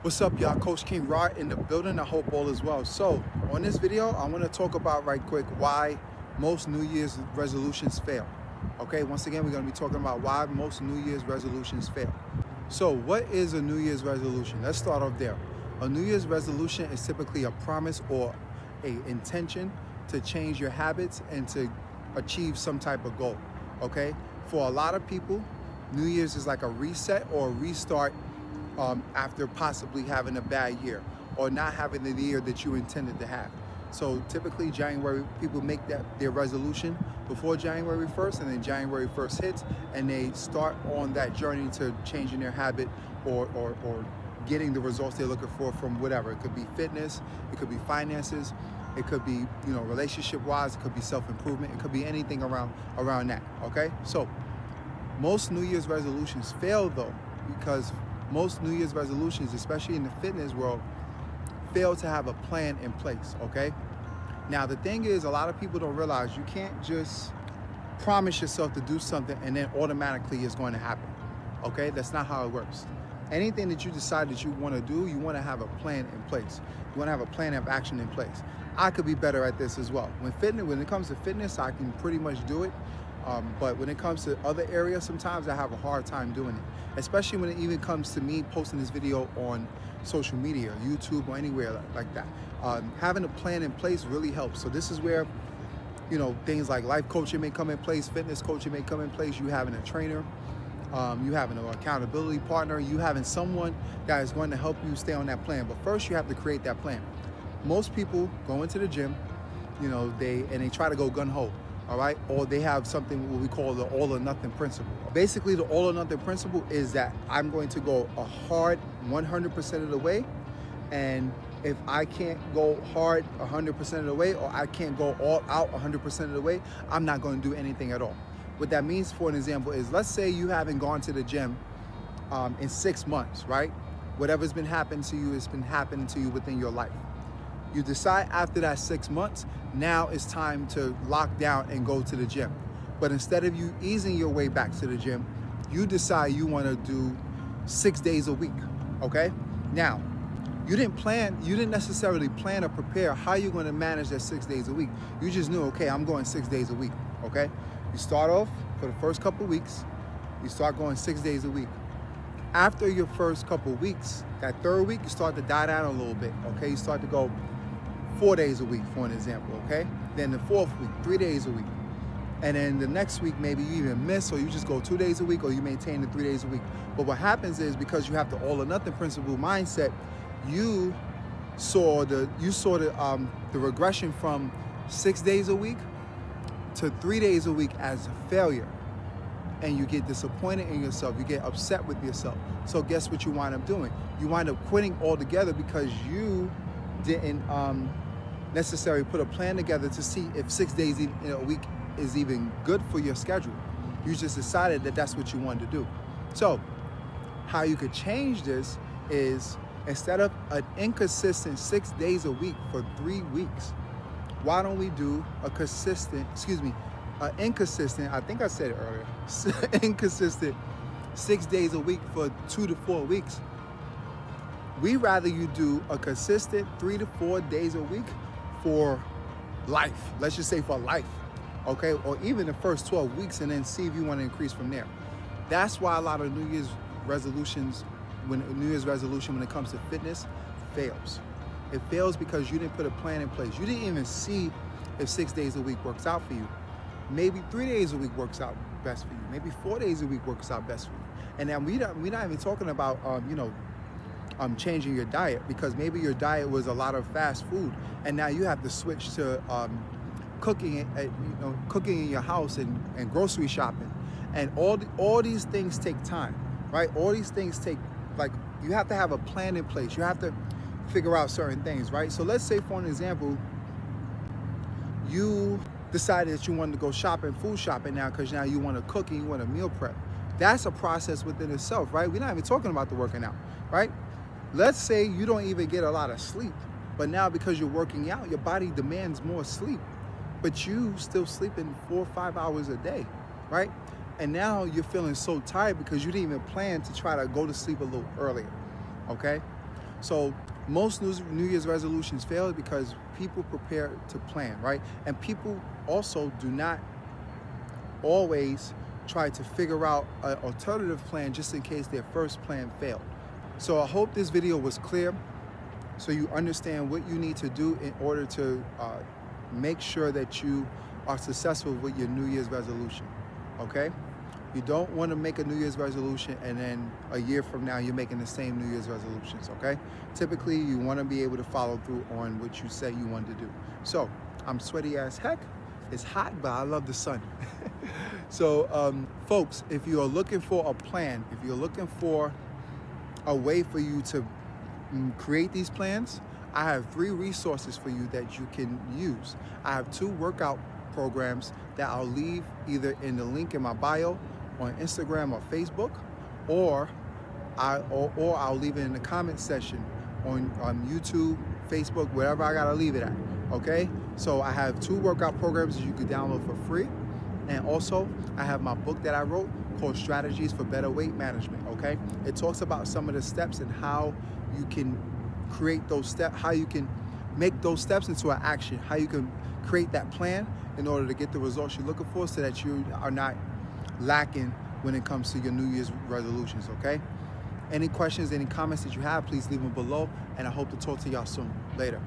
What's up, y'all? Coach King Rod in the building. I hope all is well. So on this video, I want to talk about right quick why most New Year's resolutions fail. Okay, once again, we're going to be talking about why most New Year's resolutions fail. So what is a New Year's resolution? Let's start off there. A New Year's resolution is typically a promise or a intention to change your habits and to achieve some type of goal. Okay, for a lot of people, New Year's is like a reset or a restart after possibly having a bad year or not having the year that you intended to have. So typically January, people make their resolution before January 1st, and then January 1st hits and they start on that journey to changing their habit or getting the results they're looking for from whatever. It could be fitness, it could be finances, it could be, relationship wise, it could be self-improvement, it could be anything around that. Okay, so most New Year's resolutions fail though, because most New Year's resolutions, especially in the fitness world, fail to have a plan in place. Okay, now the thing is, a lot of people don't realize you can't just promise yourself to do something and then automatically it's going to happen. Okay, that's not how it works. Anything that you decide that you want to do, you want to have a plan in place. You want to have a plan of action in place. I could be better at this as well. When it comes to fitness, I can pretty much do it. But when it comes to other areas, sometimes I have a hard time doing it, especially when it even comes to me posting this video on social media, YouTube or anywhere like that. Having a plan in place really helps. So this is where, things like life coaching may come in place, fitness coaching may come in place, you having a trainer, you having an accountability partner, you having someone that is going to help you stay on that plan. But first you have to create that plan. Most people go into the gym, they try to go gun-ho. All right, or they have something what we call the all or nothing principle. Basically, the all or nothing principle is that I'm going to go a hard 100% of the way, and if I can't go hard 100% of the way, or I can't go all out 100% of the way, I'm not going to do anything at all. What that means, for an example, is let's say you haven't gone to the gym in 6 months, right? Whatever's been happening to you, it's been happening to you within your life. You decide after that 6 months, now it's time to lock down and go to the gym. But instead of you easing your way back to the gym, you decide you want to do 6 days a week, okay? Now, you didn't necessarily plan or prepare how you're going to manage that 6 days a week. You just knew, okay, I'm going 6 days a week, okay? You start off for the first couple weeks, you start going 6 days a week. After your first couple weeks, that third week, you start to die down a little bit, okay? You start to go 4 days a week, for an example, okay? Then the fourth week, 3 days a week. And then the next week, maybe you even miss, or you just go 2 days a week, or you maintain the 3 days a week. But what happens is, because you have the all or nothing principle mindset, you saw the regression from 6 days a week to 3 days a week as a failure. And you get disappointed in yourself, you get upset with yourself. So guess what you wind up doing? You wind up quitting altogether because you didn't necessarily put a plan together to see if 6 days in a week is even good for your schedule. You just decided that that's what you wanted to do. So how you could change this is, instead of an inconsistent 6 days a week for 3 weeks, why don't we do inconsistent, I think I said it earlier, inconsistent 6 days a week for 2 to 4 weeks. We rather you do a consistent 3 to 4 days a week for life. Let's just say for life, okay? Or even the first 12 weeks, and then see if you want to increase from there. That's why a lot of New Year's resolution when it comes to fitness fails. It fails because you didn't put a plan in place. You didn't even see if 6 days a week works out for you. Maybe 3 days a week works out best for you. Maybe 4 days a week works out best for you. And then we're not even talking about changing your diet, because maybe your diet was a lot of fast food, and now you have to switch to cooking in your house and grocery shopping, and all these things take time, right? All these things take, you have to have a plan in place. You have to figure out certain things, right? So let's say, for an example, you decided that you wanted to go food shopping now, because now you want to cook and you want to meal prep. That's a process within itself, right? We're not even talking about the working out, right? Let's say you don't even get a lot of sleep, but now because you're working out, your body demands more sleep, but you still sleeping 4 or 5 hours a day, right? And now you're feeling so tired because you didn't even plan to try to go to sleep a little earlier, okay? So most New Year's resolutions fail because people prepare to plan, right? And people also do not always try to figure out an alternative plan just in case their first plan failed. So I hope this video was clear so you understand what you need to do in order to make sure that you are successful with your New Year's resolution, okay? You don't want to make a New Year's resolution and then a year from now you're making the same New Year's resolutions, okay? Typically, you want to be able to follow through on what you say you want to do. So, I'm sweaty as heck. It's hot, but I love the sun. So, folks, if you are looking for a plan, if you're looking for a way for you to create these plans, I have 3 resources for you that you can use. I have 2 workout programs that I'll leave either in the link in my bio on Instagram or Facebook, or I'll leave it in the comment section on YouTube, Facebook, wherever I gotta leave it at, okay? So I have 2 workout programs that you can download for free. And also, I have my book that I wrote called Strategies for Better Weight Management, okay? It talks about some of the steps and how you can create those steps, how you can make those steps into an action, how you can create that plan in order to get the results you're looking for so that you are not lacking when it comes to your New Year's resolutions, okay? Any questions, any comments that you have, please leave them below, and I hope to talk to y'all soon. Later.